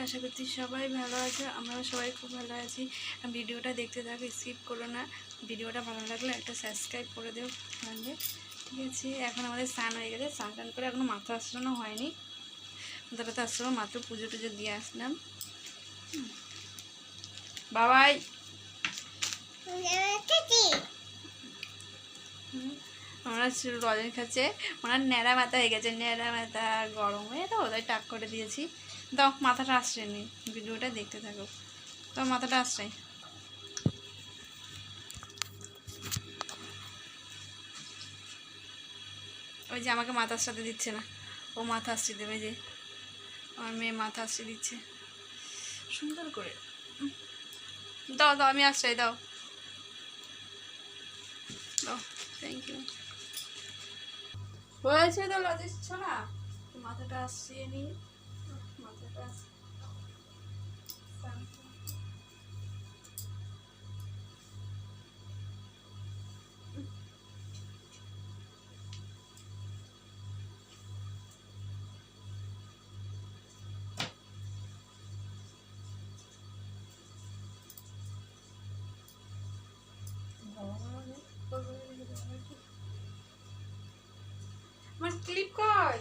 আশা করছি সবাই ভালো আছে, আমরাও সবাই খুব ভালো আছি। ভিডিওটা দেখতে থাকো, স্কিপ করো না। ভিডিওটা ভালো লাগলে একটা সাবস্ক্রাইব করে দেও সঙ্গে, ঠিক আছে। এখন আমাদের স্নান হয়ে গেছে, স্নান টান করে এখনও মাথা আসলানো হয়নি। মাথাটা আসলাম, মাত্র পুজো টুজো দিয়ে আসলাম। বাবাই আমরা রজন খাচ্ছে, ওনার ন্যাড়া মাথা হয়ে গেছে, ন্যাড়া মাথা গরম হয়ে তো ওদের টাক করে দিয়েছি। দাও মাথাটা আসছেনি, ভিডিওটা দেখতে থাকো। তো মাথাটা আসছে, ওই যে আমাকে মাথা আসতে দিচ্ছে না, ও মাথা আসতে দেবে। যে আমার মেয়ে মাথা আসতে দিচ্ছে সুন্দর করে। দাও দাও, আমি আসছি, দাও দাও, থ্যাংক ইউ। হয়েছে তো লজিস না, মাথাটা আসছিয়ে নিয়ে মাথাটা আমার ক্লিপ কই?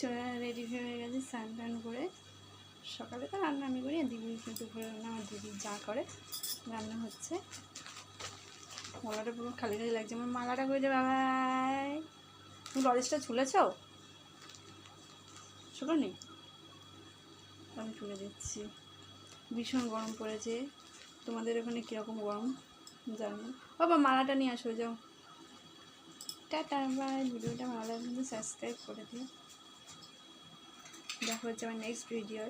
চলে রেডি হয়ে গেছে, স্নান টান করে। সকালে তো রান্না আমি করি, দিদি দুপুরে রান্না আমার দিদি যা করে রান্না হচ্ছে। মালাটা পুরো খালি খালি লাগছে, আমার মালাটা করে দে বাবাই। তুমি লজেসটা ছুলেছ? ছুলো নি? আমি তুলে দিচ্ছি। ভীষণ গরম পড়েছে, তোমাদের ওখানে কীরকম গরম জানো। বাবা মালাটা নিয়ে আসো, যাও। Tata bye. ভিডিওটা ভালো লাগলে সাবস্ক্রাইব করে দিও। দেখা হচ্ছে আমার নেক্সট ভিডিও।